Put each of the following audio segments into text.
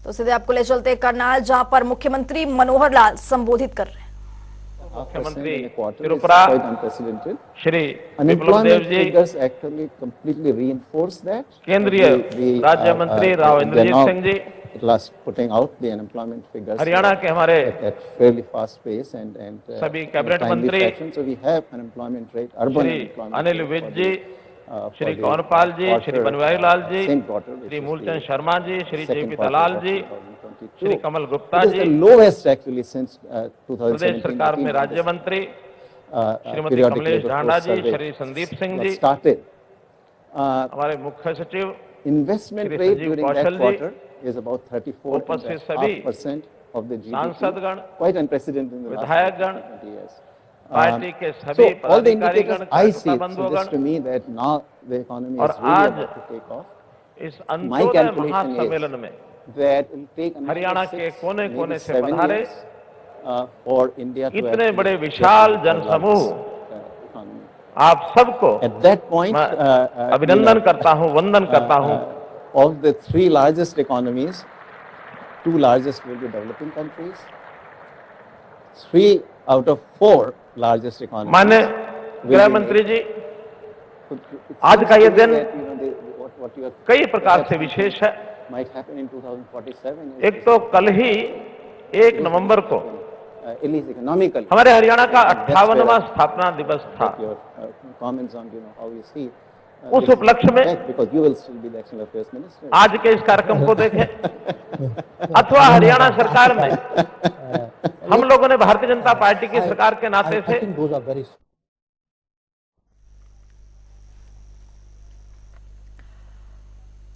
तो सीधे आपको ले चलते करनाल, जहां पर मुख्यमंत्री मनोहर लाल संबोधित कर रहे हैं। मुख्यमंत्री त्रिपुरा श्री विप्लव देव जी, केंद्रीय राज्य मंत्री राव इंद्रजीत सिंह जी, हरियाणा के हमारे सभी कैबिनेट मंत्री श्री अनिल विज जी, श्री कंवरपाल जी, श्री बनवारी लाल जी, श्री मूलचंद शर्मा जी, श्री जेपी दलाल जी, श्री कमल गुप्ता जी, प्रदेश सरकार में राज्य मंत्री श्रीमती कमलेश ढांडा जी, श्री संदीप सिंह जी, हमारे मुख्य सचिव Investment Shri rate Sanjeev during Kaushal that ji, quarter is about 34 उपस्थित सभी 34.5% of the सांसदगण, GDP, quite unprecedented in the last विधायकगण, 20 years. पार्टी के So सभी all the पदाधिकारीगण, indicators I see कार्यकर्ता suggest to बंधुगण, me that now the economy और is really आज about to take off. इस My अंत्योदय calculation महासम्मेलन is में that it will take Haryana another के 6, कोने maybe कोने से 7 पधारे years for India to इतने actually बड़े get to Vishal become the जनसमूह, largest economy. आप सबको At that point, मैं अभिनंदन करता हूं, वंदन करता हूं। of the 3 largest economies, 2 largest will be developing countries, 3 out of 4 largest economies. माननीय गृह मंत्री जी, आज का ये दिन कई प्रकार से विशेष है। might happen in 2047. एक तो कल ही 1 नवंबर को at least economically. हमारे हरियाणा का And that's where 58वां स्थापना दिवस था। your comments on how you see उस उपलक्ष्य में because you will still be the external affairs minister. आज के इस कार्यक्रम को देखें अथवा हरियाणा सरकार में हम लोगों ने भारतीय जनता पार्टी की सरकार के नाते से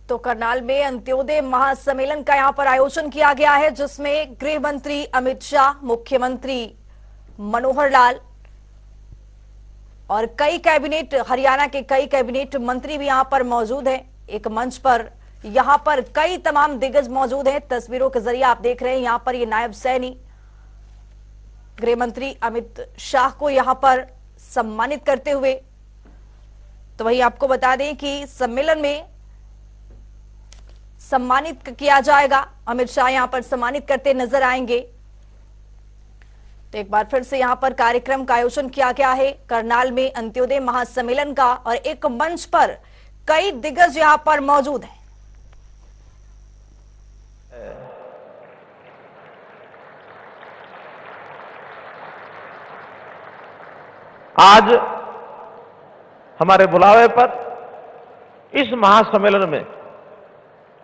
तो करनाल में अंत्योदय महासम्मेलन का यहां पर आयोजन किया गया है, जिसमें गृह मंत्री अमित शाह, मुख्यमंत्री मनोहर लाल और कई कैबिनेट, हरियाणा के कई कैबिनेट मंत्री भी यहां पर मौजूद हैं। एक मंच पर यहां पर कई तमाम दिग्गज मौजूद हैं। तस्वीरों के जरिए आप देख रहे हैं यहां पर ये नायब सैनी गृह मंत्री अमित शाह को यहां पर सम्मानित करते हुए। तो वही आपको बता दें कि सम्मेलन में सम्मानित किया जाएगा, अमित शाह यहां पर सम्मानित करते नजर आएंगे। तो एक बार फिर से यहां पर कार्यक्रम का आयोजन किया गया है करनाल में अंत्योदय महासम्मेलन का, और एक मंच पर कई दिग्गज यहां पर मौजूद हैं। आज हमारे बुलावे पर इस महासम्मेलन में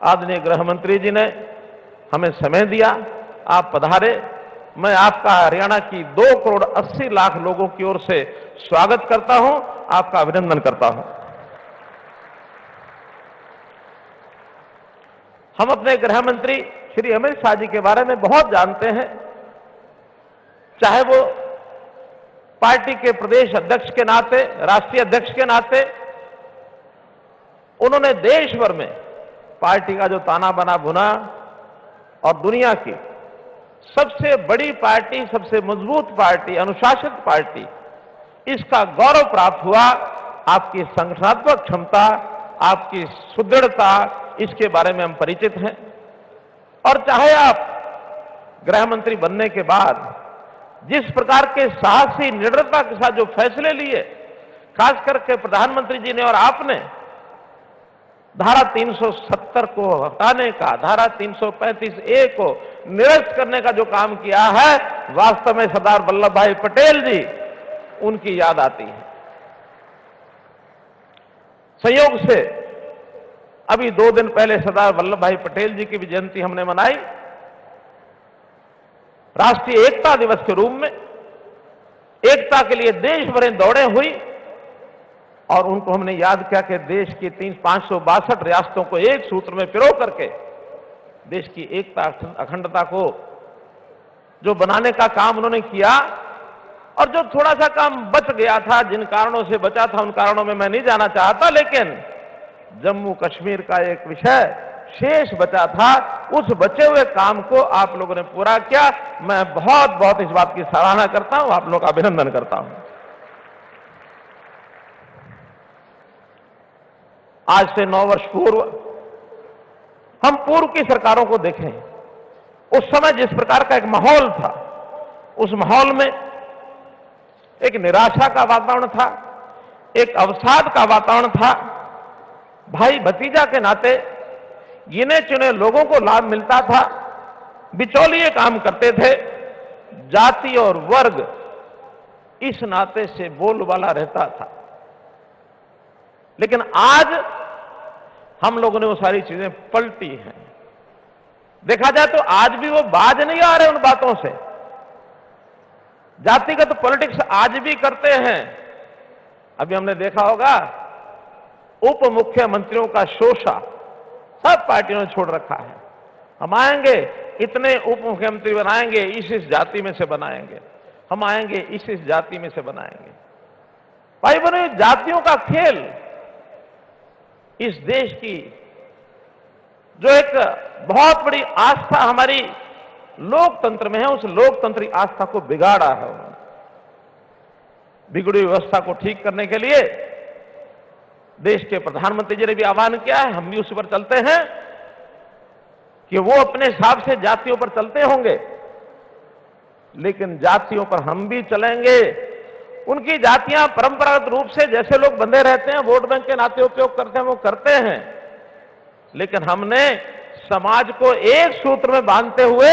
आदरणीय गृह मंत्री जी ने हमें समय दिया, आप पधारे। मैं आपका हरियाणा की 2 करोड़ 80 लाख लोगों की ओर से स्वागत करता हूं, आपका अभिनंदन करता हूं। हम अपने गृह मंत्री श्री अमित शाह जी के बारे में बहुत जानते हैं, चाहे वो पार्टी के प्रदेश अध्यक्ष के नाते, राष्ट्रीय अध्यक्ष के नाते, उन्होंने देश भर में पार्टी का जो ताना बना बुना और दुनिया की सबसे बड़ी पार्टी, सबसे मजबूत पार्टी, अनुशासित पार्टी, इसका गौरव प्राप्त हुआ। आपकी संगठनात्मक क्षमता, आपकी सुदृढ़ता, इसके बारे में हम परिचित हैं। और चाहे आप गृह मंत्री बनने के बाद जिस प्रकार के साहसी निडरता के साथ जो फैसले लिए, खास करके प्रधानमंत्री जी ने और आपने धारा 370 को हटाने का, धारा 335A को निरस्त करने का जो काम किया है, वास्तव में सरदार वल्लभ भाई पटेल जी, उनकी याद आती है। संयोग से अभी 2 दिन पहले सरदार वल्लभ भाई पटेल जी की भी जयंती हमने मनाई। राष्ट्रीय एकता दिवस के रूप में एकता के लिए देश भर दौड़े हुई और उनको हमने याद किया कि देश की 562 रियासतों को एक सूत्र में पिरो करके देश की एकता, अखंडता को जो बनाने का काम उन्होंने किया, और जो थोड़ा सा काम बच गया था, जिन कारणों से बचा था उन कारणों में मैं नहीं जाना चाहता, लेकिन जम्मू कश्मीर का एक विषय शेष बचा था, उस बचे हुए काम को आप लोगों ने पूरा किया। मैं बहुत बहुत इस बात की सराहना करता हूं, आप लोगों का अभिनंदन करता हूं। आज से 9 वर्ष पूर्व हम पूर्व की सरकारों को देखें, उस समय जिस प्रकार का एक माहौल था, उस माहौल में एक निराशा का वातावरण था, एक अवसाद का वातावरण था। भाई भतीजा के नाते गिने चुने लोगों को लाभ मिलता था, बिचौलिए काम करते थे, जाति और वर्ग इस नाते से बोलबाला रहता था। लेकिन आज हम लोगों ने वो सारी चीजें पलटी हैं। देखा जाए तो आज भी वो बाज नहीं आ रहे उन बातों से। जातिगत पॉलिटिक्स आज भी करते हैं। अभी हमने देखा होगा उप मुख्यमंत्रियों का शोषा सब पार्टियों ने छोड़ रखा है। हम आएंगे, इतने उप मुख्यमंत्री बनाएंगे, इस जाति में से बनाएंगे, हम आएंगे, इस जाति में से बनाएंगे। भाई बने, जातियों का खेल इस देश की जो एक बहुत बड़ी आस्था हमारी लोकतंत्र में है, उस लोकतंत्री आस्था को बिगाड़ा है उन्होंने। बिगड़ी व्यवस्था को ठीक करने के लिए देश के प्रधानमंत्री जी ने भी आह्वान किया है, हम भी उस पर चलते हैं कि वो अपने हिसाब से जातियों पर चलते होंगे, लेकिन जातियों पर हम भी चलेंगे। उनकी जातियां परंपरागत रूप से जैसे लोग बंधे रहते हैं, वोट बैंक के नाते उपयोग करते हैं, वो करते हैं, लेकिन हमने समाज को एक सूत्र में बांधते हुए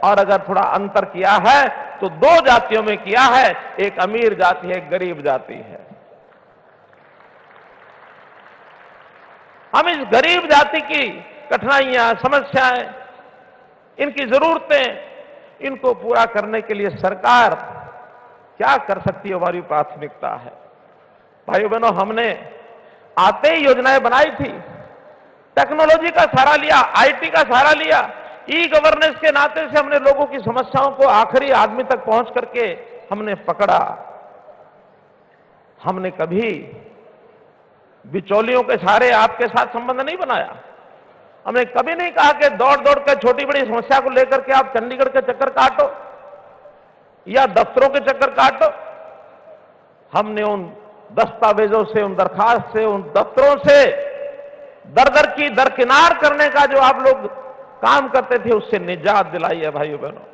और अगर थोड़ा अंतर किया है तो दो जातियों में किया है, एक अमीर जाति है, एक गरीब जाति है। हम इस गरीब जाति की कठिनाइयां, समस्याएं, इनकी जरूरतें, इनको पूरा करने के लिए सरकार क्या कर सकती है, हमारी प्राथमिकता है। भाइयों बहनों, हमने आते ही योजनाएं बनाई थी, टेक्नोलॉजी का सहारा लिया, आईटी का सहारा लिया, ई गवर्नेंस के नाते से हमने लोगों की समस्याओं को आखिरी आदमी तक पहुंच करके हमने पकड़ा। हमने कभी बिचौलियों के सहारे आपके साथ संबंध नहीं बनाया। हमने कभी नहीं कहा कि दौड़ दौड़ कर छोटी बड़ी समस्या को लेकर के आप चंडीगढ़ के चक्कर काटो या दफ्तरों के चक्कर काटो। हमने उन दस्तावेजों से, उन दरखास्त से, उन दफ्तरों से दर दर की दरकिनार करने का जो आप लोग काम करते थे, उससे निजात दिलाई है। भाइयों बहनों,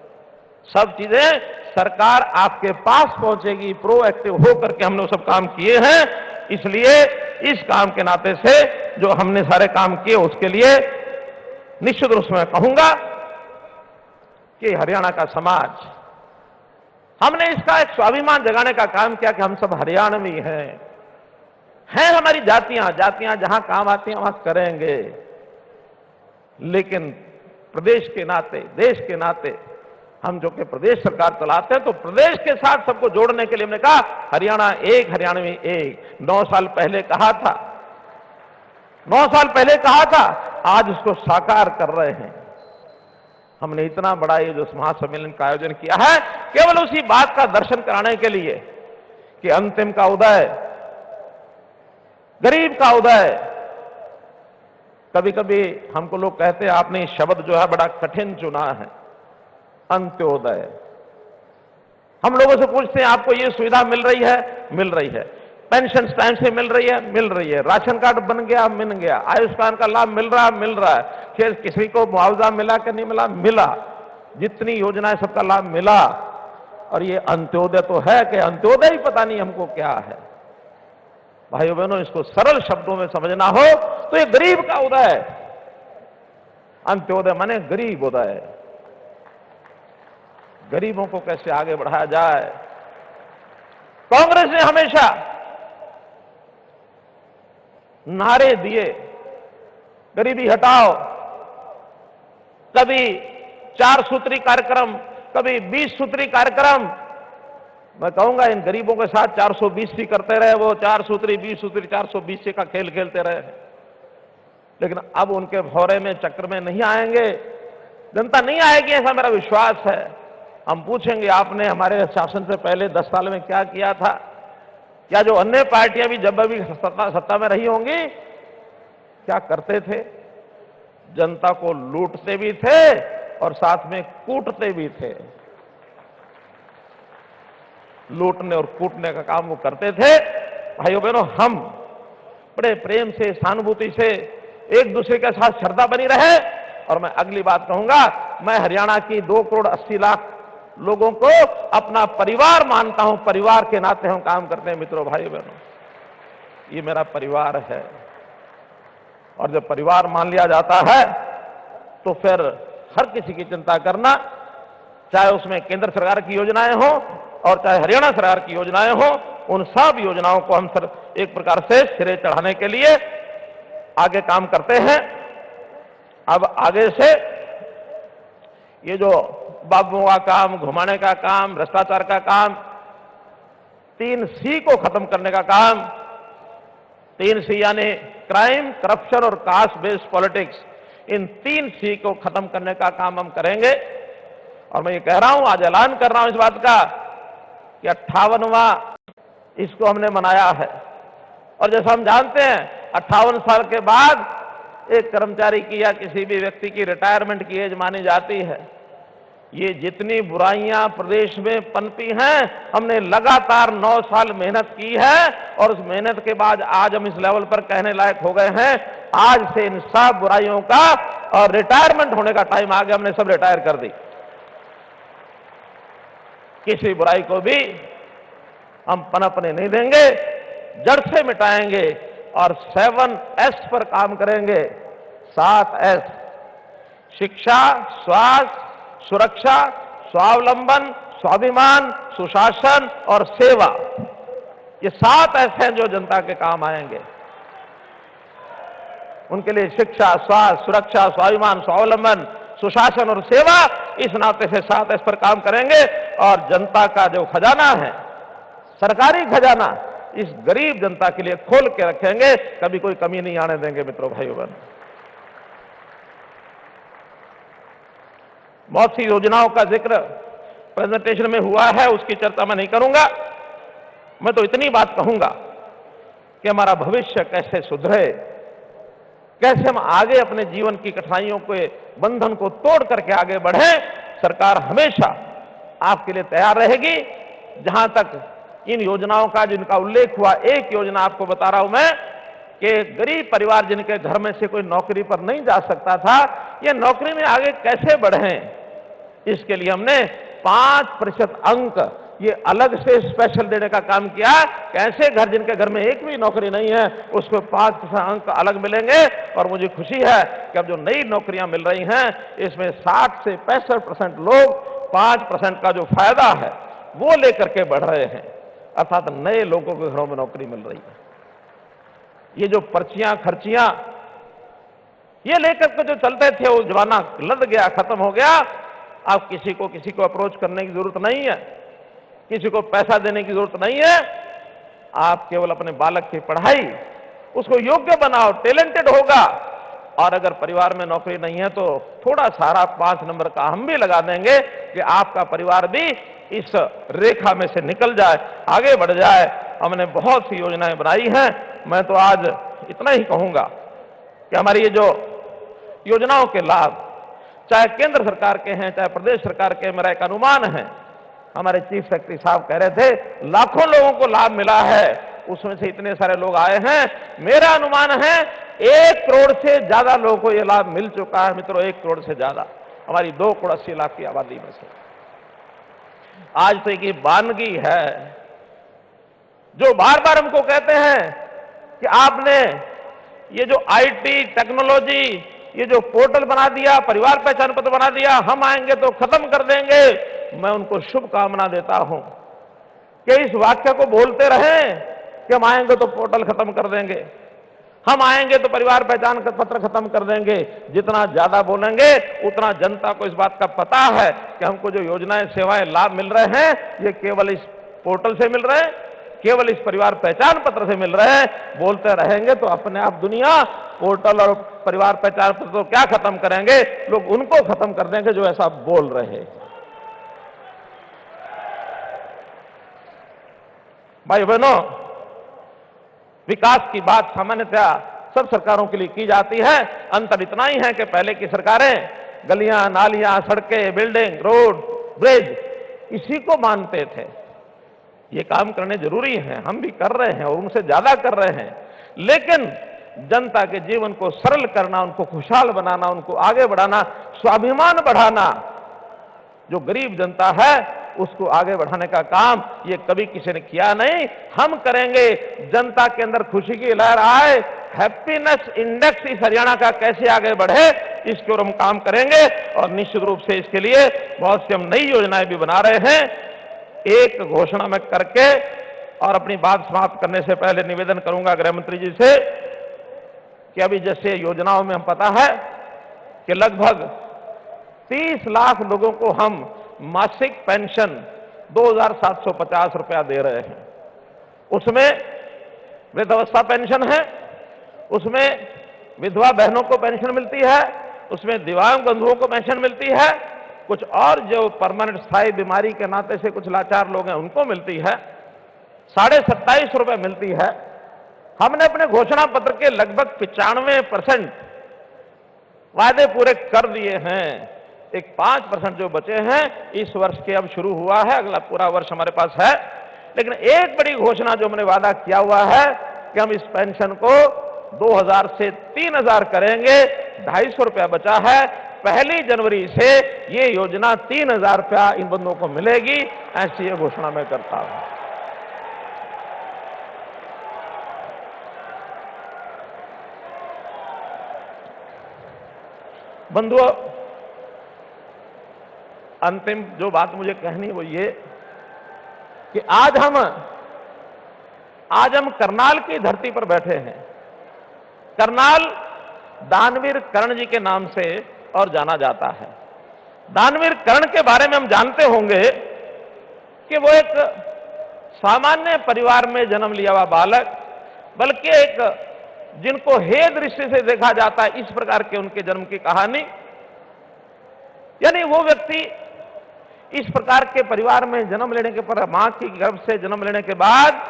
सब चीजें सरकार आपके पास पहुंचेगी। प्रोएक्टिव होकर के हमने वो सब काम किए हैं, इसलिए इस काम के नाते से जो हमने सारे काम किए उसके लिए निश्चित रूप से मैं कहूंगा कि हरियाणा का समाज, हमने इसका एक स्वाभिमान जगाने का काम किया कि हम सब हरियाणवी हैं। हमारी जातियां जहां काम आती हैं वहां करेंगे, लेकिन प्रदेश के नाते, देश के नाते हम जो कि प्रदेश सरकार चलाते हैं, तो प्रदेश के साथ सबको जोड़ने के लिए हमने कहा हरियाणा एक, हरियाणवी एक। 9 साल पहले कहा था, 9 साल पहले कहा था, आज उसको साकार कर रहे हैं। हमने इतना बड़ा ये जो महासम्मेलन का आयोजन किया है केवल उसी बात का दर्शन कराने के लिए कि अंतिम का उदय, गरीब का उदय। कभी कभी हमको लोग कहते हैं आपने शब्द जो है बड़ा कठिन चुना है, अंत्योदय। हम लोगों से पूछते हैं आपको ये सुविधा मिल रही है? मिल रही है। पेंशन टाइम से मिल रही है? मिल रही है। राशन कार्ड बन गया? मिल गया। आयुष्मान का लाभ मिल रहा है? मिल रहा है। फिर किसी को मुआवजा मिला कि नहीं मिला? मिला। जितनी योजनाएं सबका लाभ मिला। और ये अंत्योदय तो है कि अंत्योदय ही पता नहीं हमको क्या है। भाइयों बहनों, इसको सरल शब्दों में समझना हो तो ये गरीब का उदय, अंत्योदय माने गरीब उदय। गरीबों को कैसे आगे बढ़ाया जाए। कांग्रेस ने हमेशा नारे दिए, गरीबी हटाओ, कभी 4 सूत्री कार्यक्रम, कभी 20 सूत्री कार्यक्रम। मैं कहूंगा इन गरीबों के साथ 420 सी करते रहे, वो 4 सूत्री 20 सूत्री 420 सी का खेल खेलते रहे। लेकिन अब उनके भौरे में, चक्र में नहीं आएंगे, जनता नहीं आएगी, ऐसा मेरा विश्वास है। हम पूछेंगे आपने हमारे शासन से पहले 10 साल में क्या किया था? क्या जो अन्य पार्टियां भी जब भी सत्ता में रही होंगी क्या करते थे? जनता को लूटते भी थे और साथ में कूटते भी थे। लूटने और कूटने का काम वो करते थे। भाइयों बहनों, हम बड़े प्रेम से, सहानुभूति से एक दूसरे के साथ श्रद्धा बनी रहे और मैं अगली बात कहूंगा, मैं हरियाणा की 2 करोड़ 80 लाख लोगों को अपना परिवार मानता हूं। परिवार के नाते हम काम करते हैं मित्रों, भाइयों बहनों, ये मेरा परिवार है। और जब परिवार मान लिया जाता है तो फिर हर किसी की चिंता करना, चाहे उसमें केंद्र सरकार की योजनाएं हो और चाहे हरियाणा सरकार की योजनाएं हो, उन सब योजनाओं को हम एक प्रकार से सिरे चढ़ाने के लिए आगे काम करते हैं। अब आगे से ये जो बाबुओं का काम, घुमाने का काम, भ्रष्टाचार का काम, 3 C को खत्म करने का काम, 3 C यानी क्राइम, करप्शन और कास्ट बेस्ड पॉलिटिक्स, इन 3 C को खत्म करने का काम हम करेंगे। और मैं ये कह रहा हूं, आज ऐलान कर रहा हूं इस बात का कि 58वां इसको हमने मनाया है। और जैसा हम जानते हैं 58 साल के बाद एक कर्मचारी की या किसी भी व्यक्ति की रिटायरमेंट की एज मानी जाती है। ये जितनी बुराइयां प्रदेश में पनपी हैं, हमने लगातार 9 साल मेहनत की है और उस मेहनत के बाद आज हम इस लेवल पर कहने लायक हो गए हैं। आज से इन सब बुराइयों का और रिटायरमेंट होने का टाइम आ गया, हमने सब रिटायर कर दी। किसी बुराई को भी हम पनपने नहीं देंगे, जड़ से मिटाएंगे और 7S पर काम करेंगे। 7S, शिक्षा, स्वास्थ्य, सुरक्षा, स्वावलंबन, स्वाभिमान, सुशासन और सेवा, ये 7S हैं जो जनता के काम आएंगे। उनके लिए शिक्षा, स्वास्थ्य, सुरक्षा, स्वाभिमान, स्वावलंबन, सुशासन और सेवा, इस नाते से 7S पर काम करेंगे। और जनता का जो खजाना है, सरकारी खजाना, इस गरीब जनता के लिए खोल के रखेंगे, कभी कोई कमी नहीं आने देंगे मित्रों, भाइयों बहनों। बहुत सी योजनाओं का जिक्र प्रेजेंटेशन में हुआ है, उसकी चर्चा मैं नहीं करूंगा। मैं तो इतनी बात कहूंगा कि हमारा भविष्य कैसे सुधरे, कैसे हम आगे अपने जीवन की कठिनाइयों के बंधन को तोड़ करके आगे बढ़े। सरकार हमेशा आपके लिए तैयार रहेगी। जहां तक इन योजनाओं का जिनका उल्लेख हुआ, एक योजना आपको बता रहा हूं मैं कि गरीब परिवार जिनके घर में से कोई नौकरी पर नहीं जा सकता था, ये नौकरी में आगे कैसे बढ़ें, इसके लिए हमने 5% अंक ये अलग से स्पेशल देने का काम किया। कैसे घर जिनके घर में एक भी नौकरी नहीं है, उसको 5% अंक अलग मिलेंगे। और मुझे खुशी है कि अब जो नई नौकरियां मिल रही हैं, इसमें 60 से 65% लोग 5% का जो फायदा है वो लेकर के बढ़ रहे हैं, अर्थात नए लोगों के घरों में नौकरी मिल रही है। ये जो पर्चियां खर्चियां ये लेकर के जो चलते थे, वो जमाना लद गया, खत्म हो गया। अब किसी को अप्रोच करने की जरूरत नहीं है, किसी को पैसा देने की जरूरत नहीं है। आप केवल अपने बालक की पढ़ाई, उसको योग्य बनाओ, टैलेंटेड होगा। और अगर परिवार में नौकरी नहीं है तो थोड़ा सारा 5 नंबर का हम भी लगा देंगे कि आपका परिवार भी इस रेखा में से निकल जाए, आगे बढ़ जाए। हमने बहुत सी योजनाएं बनाई हैं। मैं तो आज इतना ही कहूंगा कि हमारी ये जो योजनाओं के लाभ, चाहे केंद्र सरकार के हैं चाहे प्रदेश सरकार के, मेरा एक अनुमान है, हमारे चीफ सेक्रेटरी साहब कह रहे थे लाखों लोगों को लाभ मिला है, उसमें से इतने सारे लोग आए हैं। मेरा अनुमान है 1 करोड़ से ज्यादा लोगों को यह लाभ मिल चुका है मित्रों, 1 करोड़ से ज्यादा हमारी 2 करोड़ 80 लाख की आबादी में से। आज तो एक वानगी है जो बार बार हमको कहते हैं कि आपने ये जो आईटी टेक्नोलॉजी, ये जो पोर्टल बना दिया, परिवार पहचान पत्र बना दिया, हम आएंगे तो खत्म कर देंगे। मैं उनको शुभकामना देता हूं कि इस वाक्य को बोलते रहें कि हम आएंगे तो पोर्टल खत्म कर देंगे, हम आएंगे तो परिवार पहचान पत्र खत्म कर देंगे। जितना ज्यादा बोलेंगे उतना जनता को इस बात का पता है कि हमको जो योजनाएं, सेवाएं, लाभ मिल रहे हैं, ये केवल इस पोर्टल से मिल रहे हैं, केवल इस परिवार पहचान पत्र से मिल रहे हैं। बोलते रहेंगे तो अपने आप दुनिया पोर्टल और परिवार पहचान पत्र तो क्या खत्म करेंगे, लोग उनको खत्म कर देंगे जो ऐसा बोल रहे हैं। भाई बहनों, विकास की बात सामान्यतः सब सरकारों के लिए की जाती है। अंतर इतना ही है कि पहले की सरकारें गलियां, नालियां, सड़कें, बिल्डिंग, रोड, ब्रिज, इसी को मानते थे। ये काम करने जरूरी है, हम भी कर रहे हैं और उनसे ज्यादा कर रहे हैं। लेकिन जनता के जीवन को सरल करना, उनको खुशहाल बनाना, उनको आगे बढ़ाना, स्वाभिमान बढ़ाना, जो गरीब जनता है उसको आगे बढ़ाने का काम ये कभी किसी ने किया नहीं, हम करेंगे। जनता के अंदर खुशी की लहर आए, हैप्पीनेस इंडेक्स इस हरियाणा का कैसे आगे बढ़े, इसके ओर हम काम करेंगे और निश्चित रूप से इसके लिए बहुत सी हम नई योजनाएं भी बना रहे हैं। एक घोषणा में करके और अपनी बात समाप्त करने से पहले निवेदन करूंगा गृह मंत्री जी से कि अभी जैसे योजनाओं में हम पता है कि लगभग 30 लाख लोगों को हम मासिक पेंशन 2,750 रुपया दे रहे हैं। उसमें वृद्धावस्था पेंशन है, उसमें विधवा बहनों को पेंशन मिलती है, उसमें दिव्यांग बंधुओं को पेंशन मिलती है, कुछ और जो परमानेंट स्थायी बीमारी के नाते से कुछ लाचार लोग हैं उनको मिलती है, 27.5 रुपए मिलती है। हमने अपने घोषणा पत्र के लगभग 95% वायदे पूरे कर दिए हैं। एक 5% जो बचे हैं इस वर्ष के अब शुरू हुआ है, अगला पूरा वर्ष हमारे पास है। लेकिन एक बड़ी घोषणा जो हमने वादा किया हुआ है कि हम इस पेंशन को 2,000 से 3,000 करेंगे। 250 रुपया बचा है। 1 जनवरी से ये योजना 3,000 रुपया इन बंदों को मिलेगी, ऐसी ये घोषणा मैं करता हूं। बंधुओं, अंतिम जो बात मुझे कहनी वो ये कि आज हम करनाल की धरती पर बैठे हैं। करनाल दानवीर कर्ण जी के नाम से और जाना जाता है। दानवीर कर्ण के बारे में हम जानते होंगे कि वो एक सामान्य परिवार में जन्म लिया हुआ बालक, बल्कि एक जिनको हे दृष्टि से देखा जाता है, इस प्रकार के उनके जन्म की कहानी। यानी वो व्यक्ति इस प्रकार के परिवार में जन्म लेने के पर, मां की गर्भ से जन्म लेने के बाद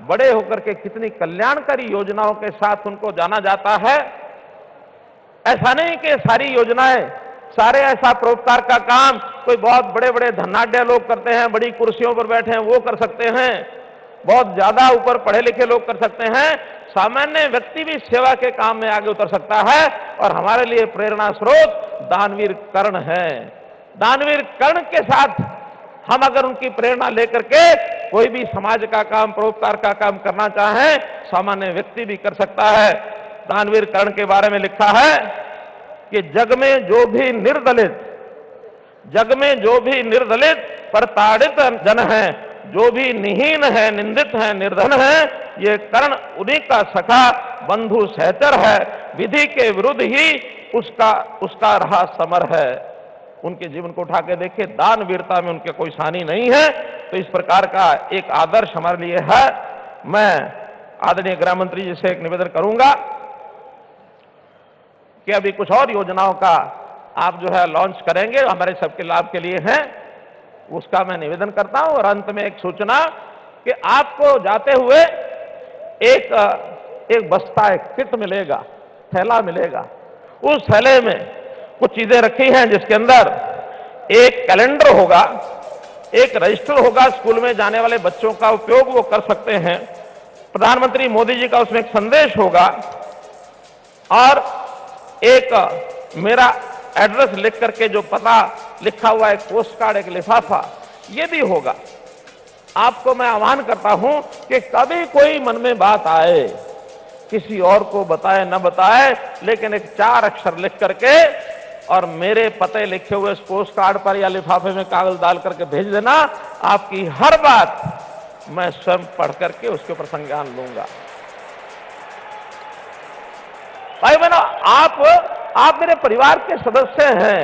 बड़े होकर के कितनी कल्याणकारी योजनाओं के साथ उनको जाना जाता है। ऐसा नहीं कि सारी योजनाएं, सारे ऐसा परोपकार का काम कोई बहुत बड़े बड़े धनाढ्य लोग करते हैं, बड़ी कुर्सियों पर बैठे हैं वो कर सकते हैं, बहुत ज्यादा ऊपर पढ़े लिखे लोग कर सकते हैं। सामान्य व्यक्ति भी सेवा के काम में आगे उतर सकता है और हमारे लिए प्रेरणा स्रोत दानवीर कर्ण है। दानवीर कर्ण के साथ हम अगर उनकी प्रेरणा लेकर के कोई भी समाज का काम, परोपकार का काम करना चाहें, सामान्य व्यक्ति भी कर सकता है। दानवीर कर्ण के बारे में लिखा है कि जग में जो भी निर्दलित प्रताड़ित जन है, जो भी निहीन है, निंदित है, निर्धन है, ये कर्ण उन्हीं का सखा बंधु सहचर है। विधि के विरुद्ध ही उसका रहा समर है। उनके जीवन को उठा के देखिए, दान वीरता में उनके कोई सानी नहीं है। तो इस प्रकार का एक आदर्श हमारे लिए है। मैं आदरणीय गृह मंत्री जी से एक निवेदन करूंगा कि अभी कुछ और योजनाओं का आप जो है लॉन्च करेंगे, हमारे सबके लाभ के लिए हैं, उसका मैं निवेदन करता हूं। और अंत में एक सूचना कि आपको जाते हुए एक बस्ता, एक किट मिलेगा, थैला मिलेगा। उस थैले में कुछ चीजें रखी हैं जिसके अंदर एक कैलेंडर होगा, एक रजिस्टर होगा, स्कूल में जाने वाले बच्चों का उपयोग वो कर सकते हैं। प्रधानमंत्री मोदी जी का उसमें एक संदेश होगा और एक मेरा एड्रेस लिख करके जो पता लिखा हुआ एक पोस्ट कार्ड, एक लिफाफा, ये भी होगा। आपको मैं आह्वान करता हूं कि कभी कोई मन में बात आए, किसी और को बताए न बताए, लेकिन एक 4 अक्षर लिख करके और मेरे पते लिखे हुए इस पोस्ट कार्ड पर या लिफाफे में कागज डाल करके भेज देना। आपकी हर बात मैं स्वयं पढ़ करके उसके ऊपर संज्ञान लूंगा। भाई बहनों, आप मेरे परिवार के सदस्य हैं।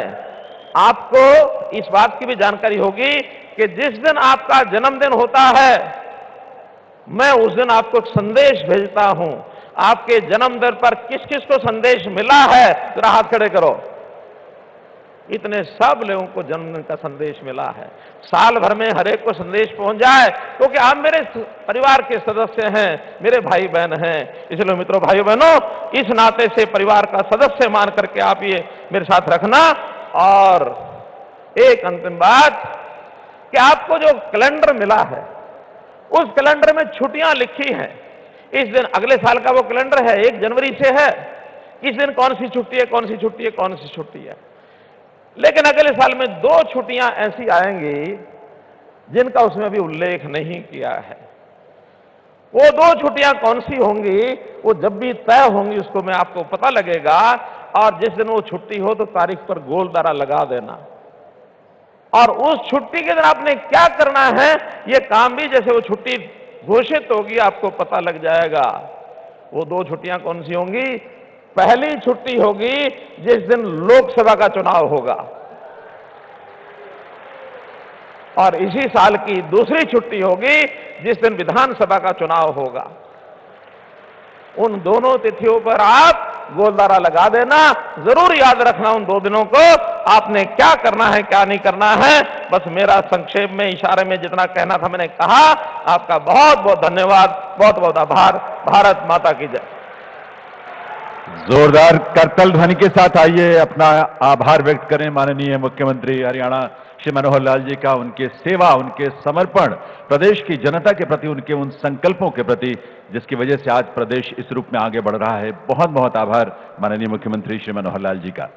आपको इस बात की भी जानकारी होगी कि जिस दिन आपका जन्मदिन होता है, मैं उस दिन आपको एक संदेश भेजता हूं। आपके जन्मदिन पर किस किस को संदेश मिला है, जरा हाथ खड़े करो। इतने सब लोगों को जन्मदिन का संदेश मिला है। साल भर में हर एक को संदेश पहुंच जाए, क्योंकि आप मेरे परिवार के सदस्य हैं, मेरे भाई बहन हैं। इसलिए मित्रों, भाइयों बहनों, इस नाते से परिवार का सदस्य मान करके आप ये मेरे साथ रखना। और एक अंतिम बात कि आपको जो कैलेंडर मिला है, उस कैलेंडर में छुट्टियां लिखी हैं। इस दिन अगले साल का वो कैलेंडर है, 1 जनवरी से है, इस दिन कौन सी छुट्टी है, कौन सी छुट्टी है, कौन सी छुट्टी है। लेकिन अगले साल में 2 छुट्टियां ऐसी आएंगी जिनका उसमें अभी उल्लेख नहीं किया है। वो 2 छुट्टियां कौन सी होंगी, वो जब भी तय होंगी उसको मैं आपको पता लगेगा, और जिस दिन वो छुट्टी हो तो तारीख पर गोल दारा लगा देना। और उस छुट्टी के दिन आपने क्या करना है, ये काम भी जैसे वो छुट्टी घोषित होगी आपको पता लग जाएगा। वो 2 छुट्टियां कौन सी होंगी? पहली छुट्टी होगी जिस दिन लोकसभा का चुनाव होगा, और इसी साल की दूसरी छुट्टी होगी जिस दिन विधानसभा का चुनाव होगा। उन दोनों तिथियों पर आप गोलदारा लगा देना। जरूर याद रखना उन 2 दिनों को आपने क्या करना है, क्या नहीं करना है। बस मेरा संक्षेप में, इशारे में जितना कहना था मैंने कहा। आपका बहुत बहुत धन्यवाद, बहुत बहुत आभार। भारत माता की जय। जोरदार करतल ध्वनि के साथ आइए अपना आभार व्यक्त करें माननीय मुख्यमंत्री हरियाणा श्री मनोहर लाल जी का, उनके सेवा, उनके समर्पण, प्रदेश की जनता के प्रति उनके उन संकल्पों के प्रति जिसकी वजह से आज प्रदेश इस रूप में आगे बढ़ रहा है। बहुत बहुत आभार माननीय मुख्यमंत्री श्री मनोहर लाल जी का।